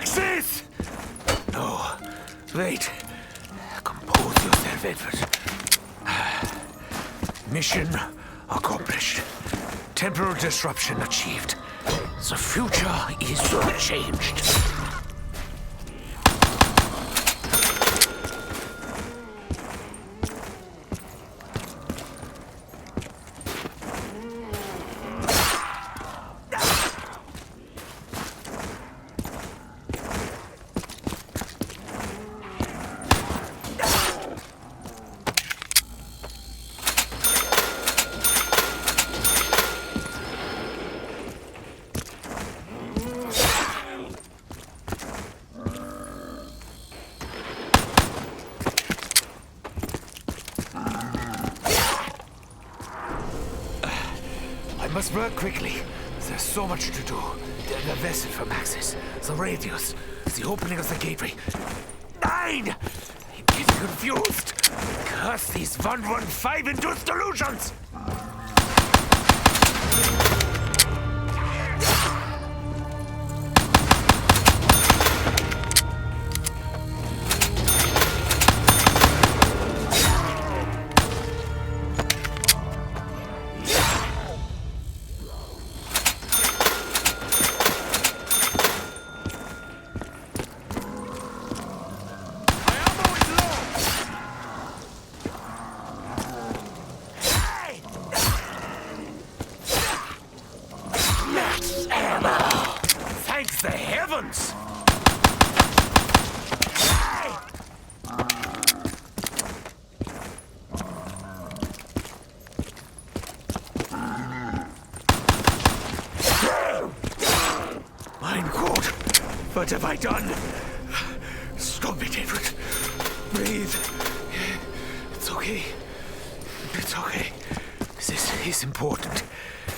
Maxis! No. Wait. Compose yourself, Edward. Mission accomplished. Temporal disruption achieved. The future is changed. I must work quickly. There's so much to do. The vessel for Maxis, the radius, the opening of the gateway. 9! I'm getting confused. Curse these 115 induced delusions! Thank the heavens! Mein Gott! What have I done? Stop it, Edward. Breathe. It's okay. It's okay. This is important.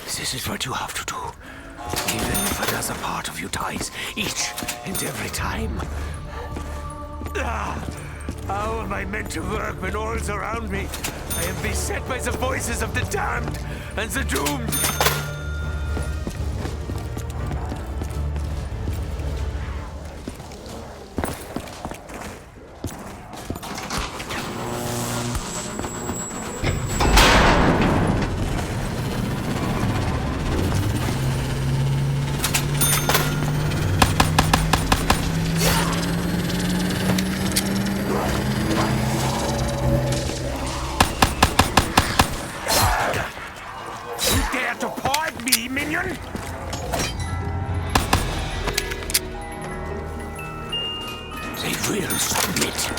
This is what you have to do. Even if another part of you dies, each and every time. How am I meant to work when all's around me? I am beset by the voices of the damned and the doomed. To point me, minion! They will submit.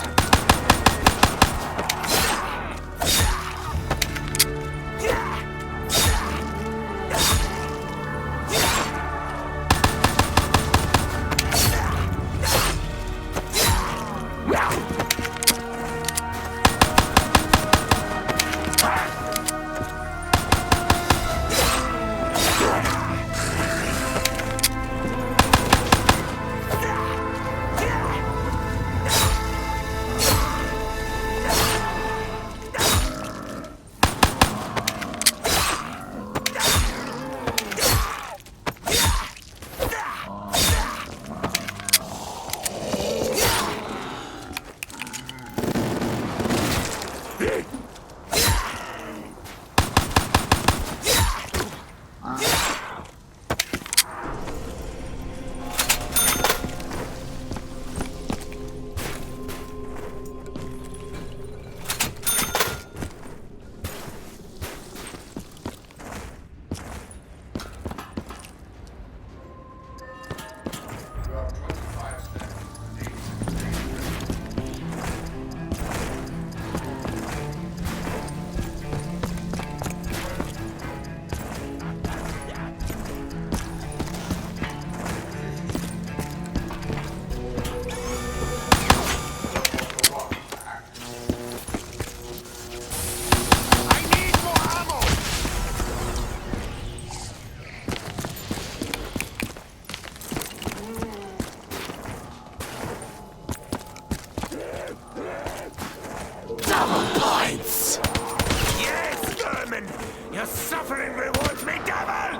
Your suffering rewards me double!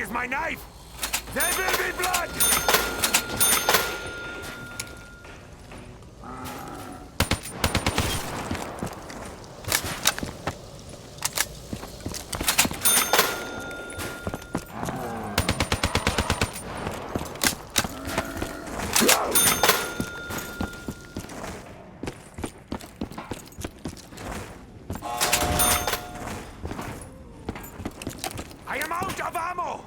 is my knife! There will be blood! I am out of ammo!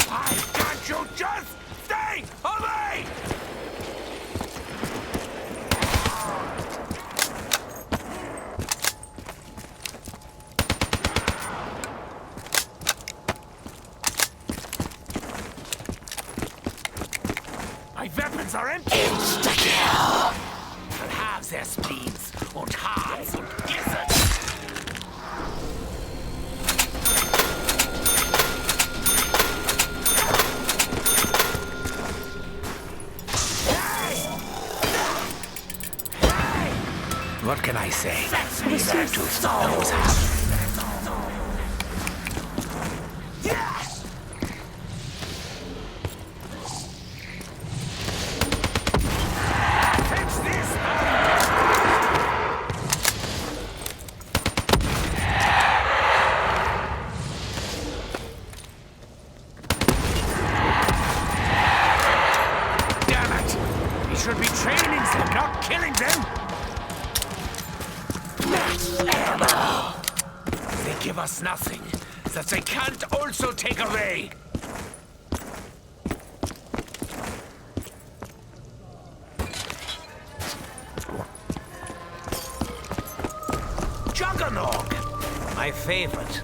Why can't you just stay away? My weapons are empty! Insta-kill! I'll have their spleens und hearts und gizzards! What can I say? Neither to those have. Fix this! Damn it! We should be training them, not killing them! Ammo! They give us nothing that they can't also take away. Juggernog! My favorite.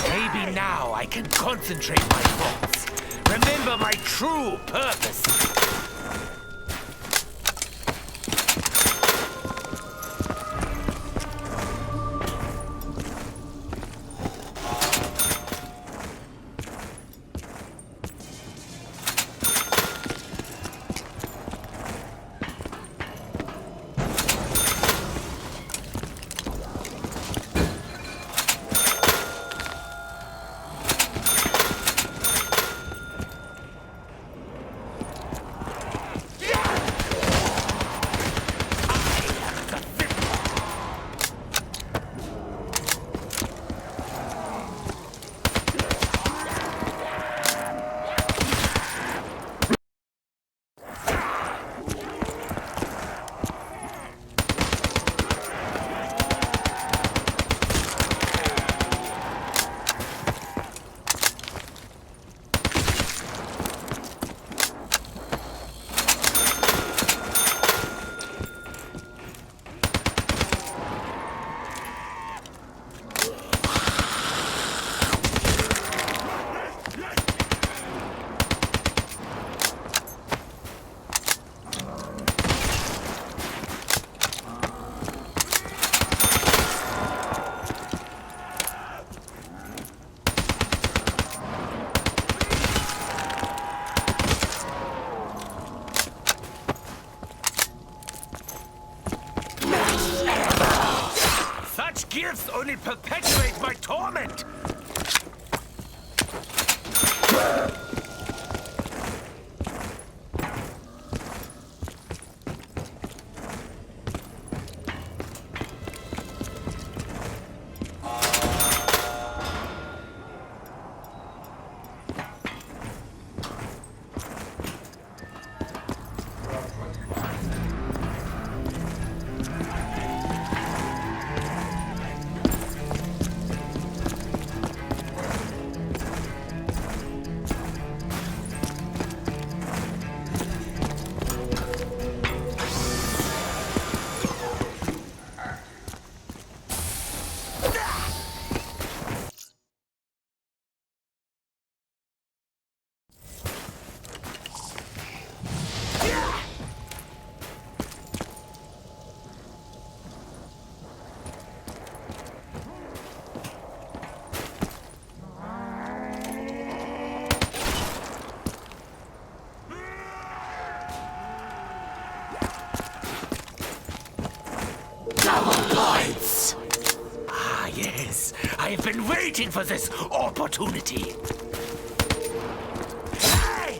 Maybe now I can concentrate my thoughts. Remember my true purpose. perpetuate my torment! Ah, yes. I have been waiting for this opportunity. Hey!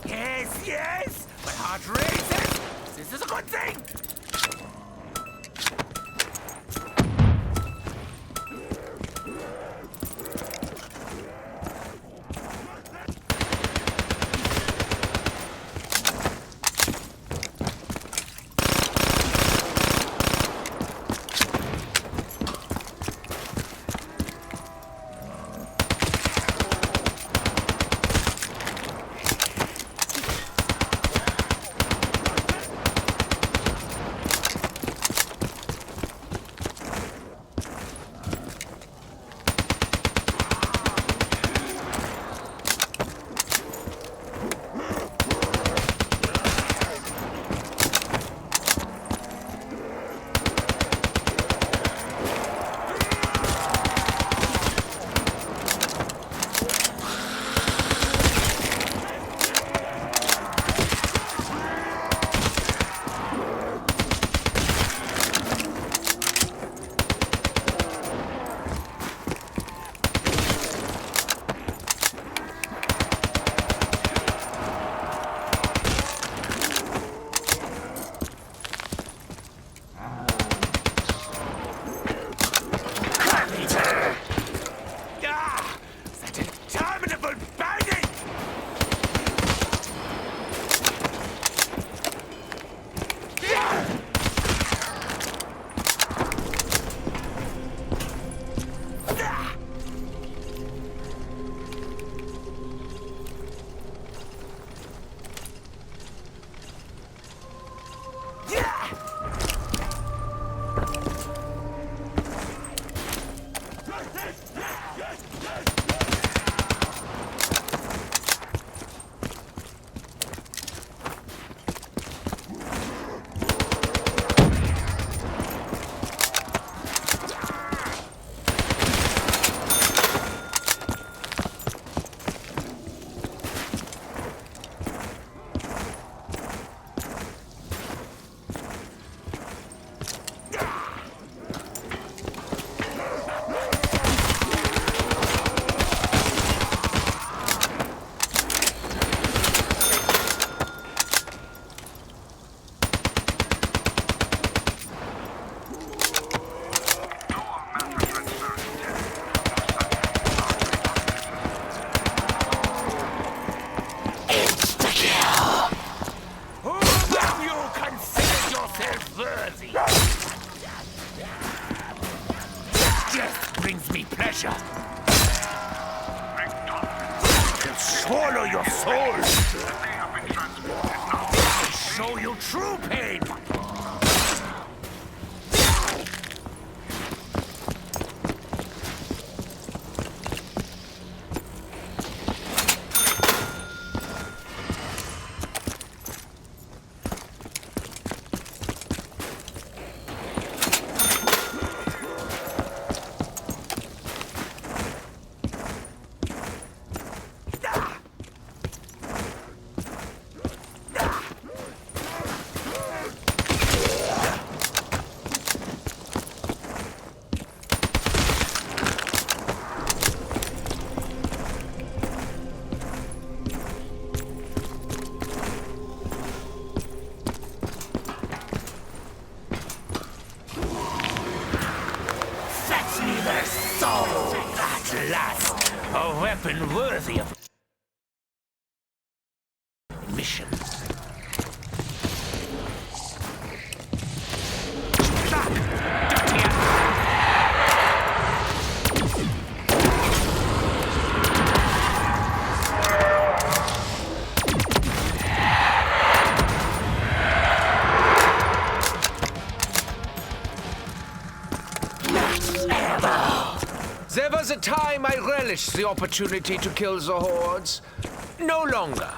Yes, yes! My heart races! This is a good thing! brings me pleasure. I'll swallow your soul. I'll show you true pain. Alas, a weapon worthy of mission. There was a time I relished the opportunity to kill the hordes. No longer.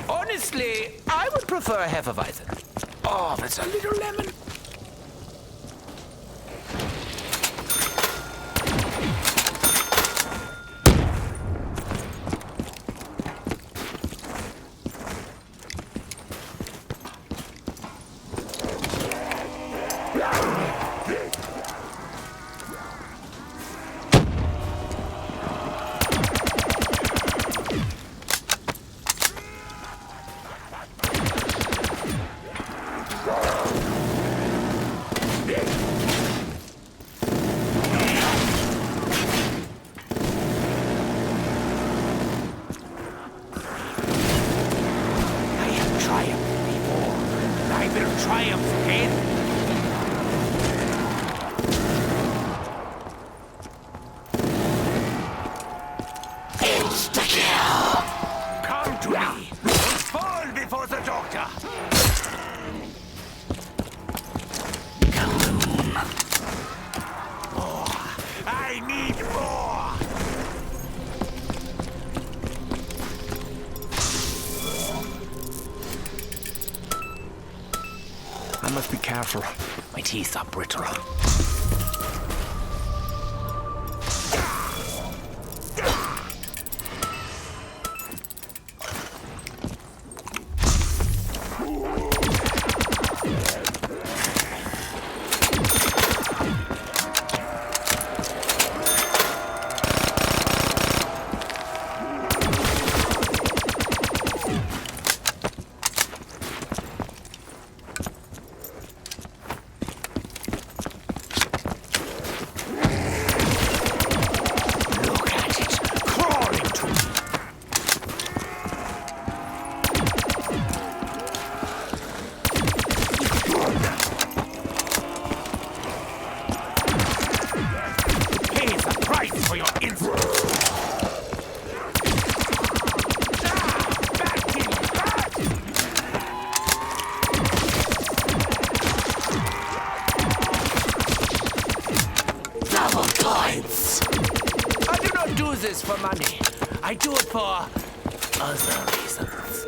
Honestly, I would prefer Hefeweizen. Oh, that's a little lemon. Triumph again. Insta-kill! Come to me! Fall before the doctor! More! I need more! I must be careful. My teeth are brittle. For your insolence. Double points! I do not do this for money. I do it for Other reasons.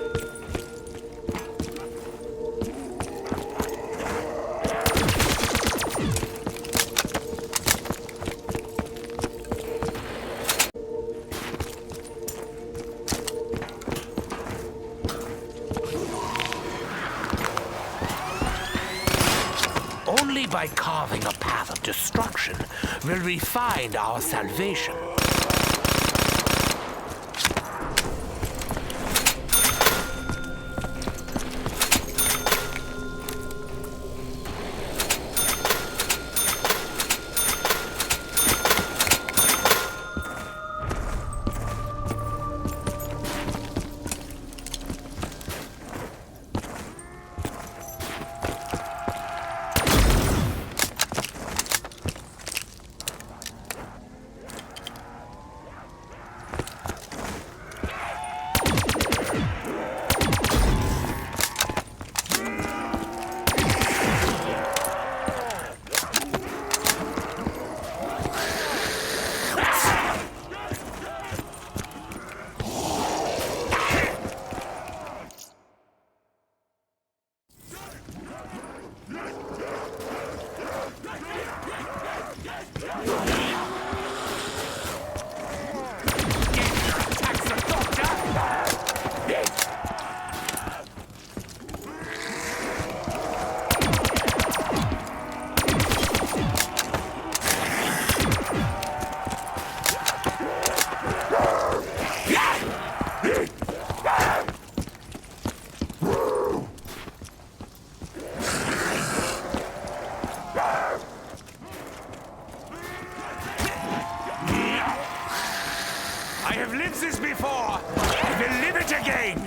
Only by carving a path of destruction will we find our salvation. I have lived this before. I will live it again.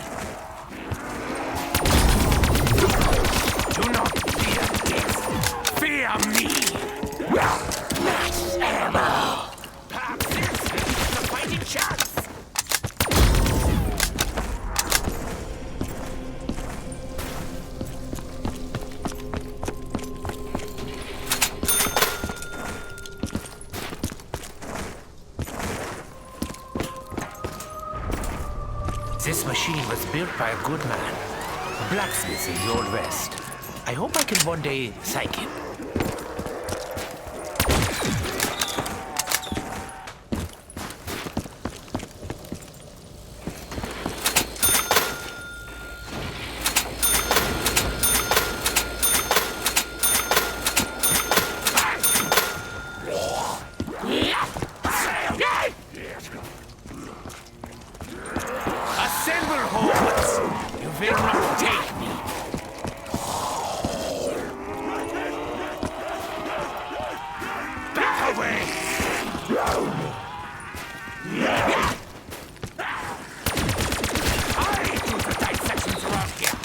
Do not fear death. Fear me. Max ammo. Perhaps this is a fighting chance. This machine was built by a good man, a blacksmith in the Old West. I hope I can one day thank him. Assemble, hordes! You will not take me. Back away! I do the dissections around here.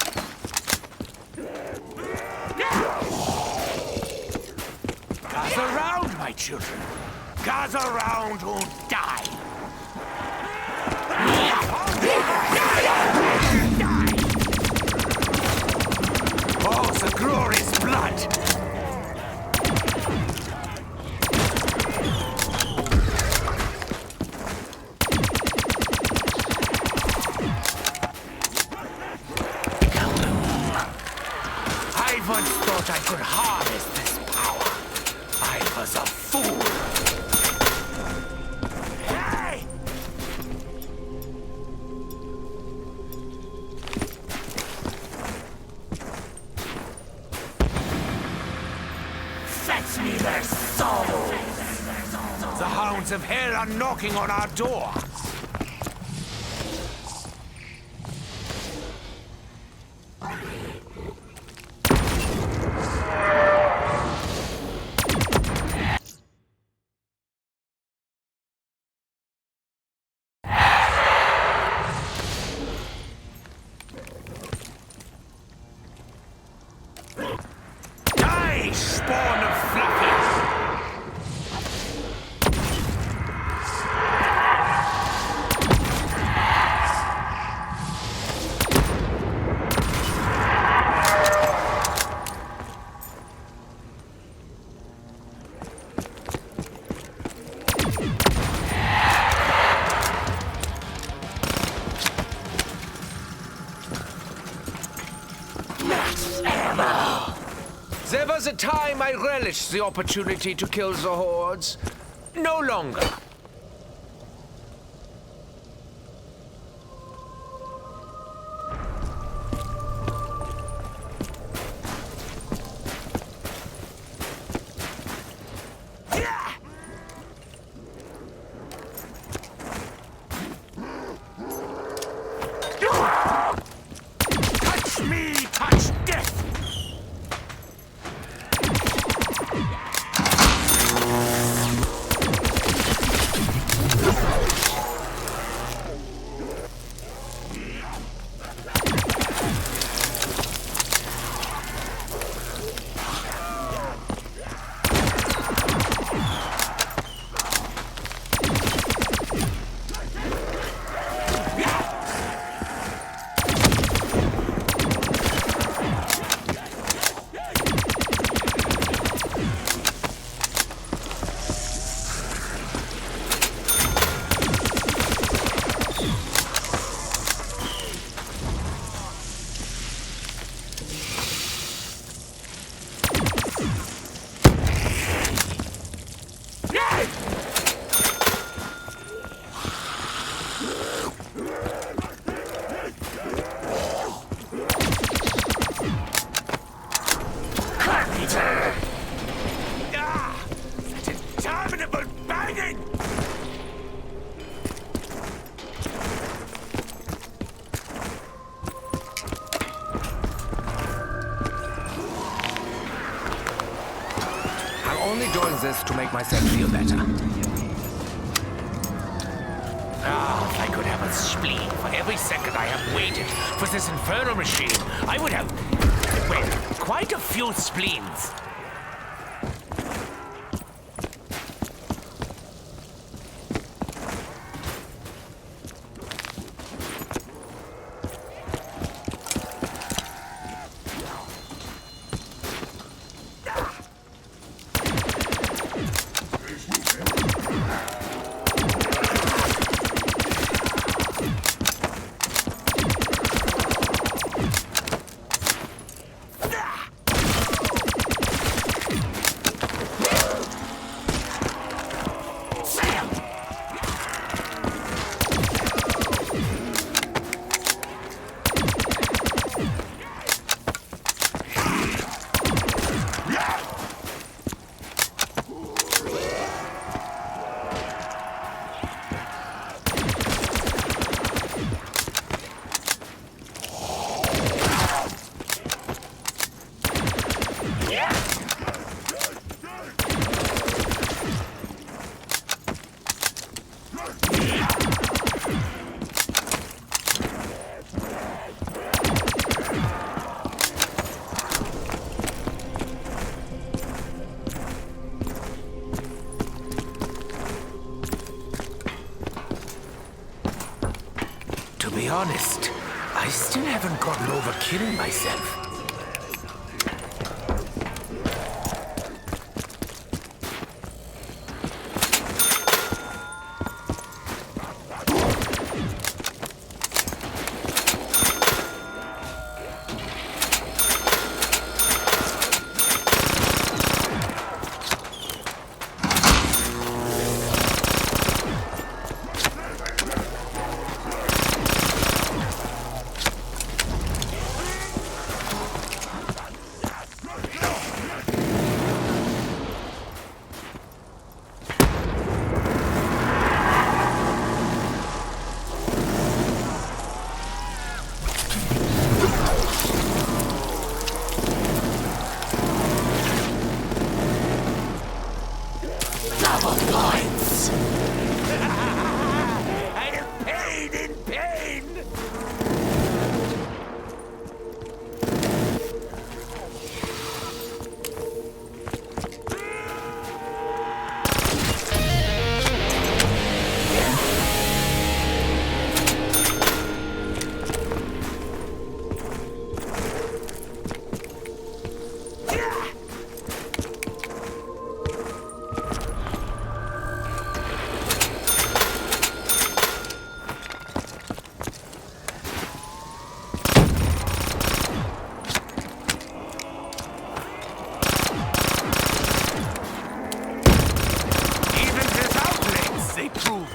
Gather round, my children. Gather round or die. Oh, the glorious blood! I once thought I could harness this power. I was a fool. Hey! Fetch me their souls! The hounds of hell are knocking on our door. Die, spawn of Fluffy! There was a time I relished the opportunity to kill the hordes. No longer. Touch me, touch death! Only doing this to make myself feel better. Ah, spleen for every second I have waited for this infernal machine. I would have, well, quite a few spleens. To be honest, I still haven't gotten over killing myself.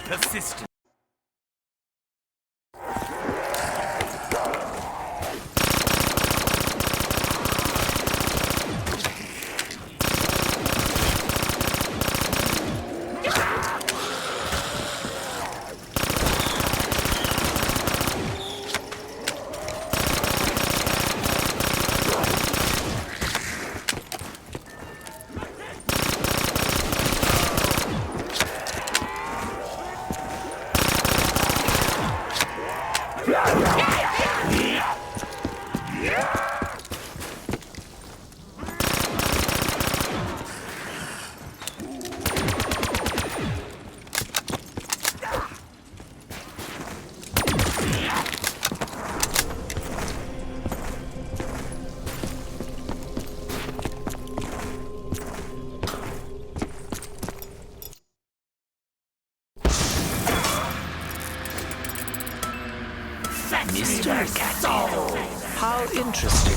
Persistent. Mr. Gato. How interesting.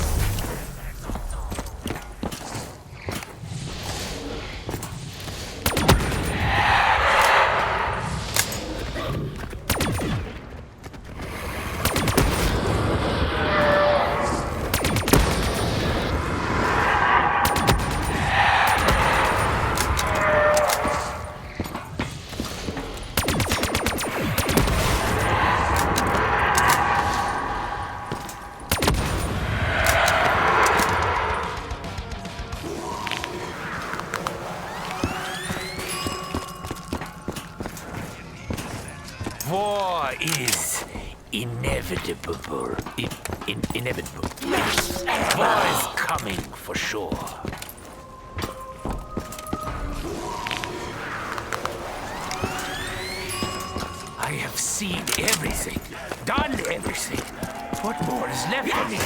War is inevitable. Inevitable. War is coming for sure. I have seen everything, done everything. What more is left for me?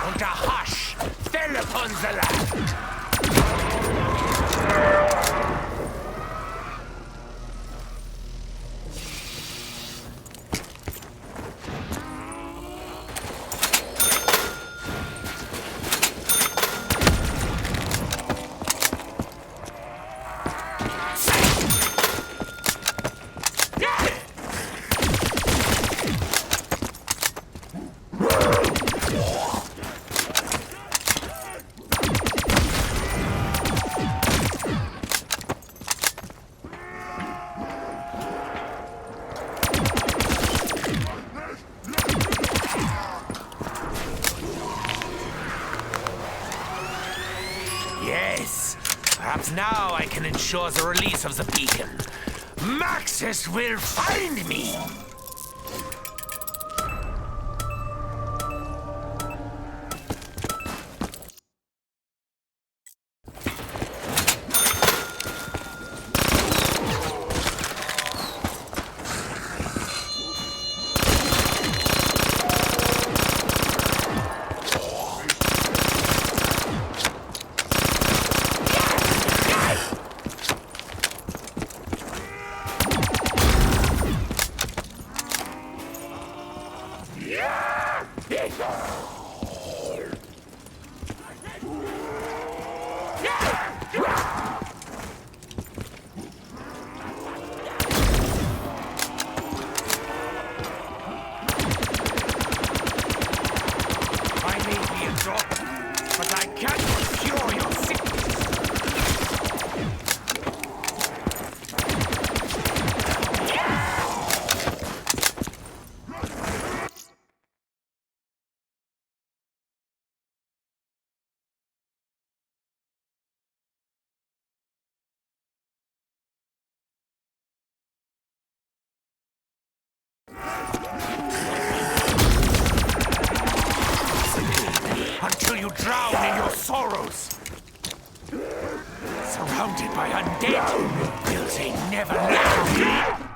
Unter Hasch, fell upon the land. Yes, perhaps now I can ensure the release of the beacon. Maxis will find me! I may be a doctor, but I can't cure your sickness. Until you drown in your sorrows. Surrounded by undead, will they never know?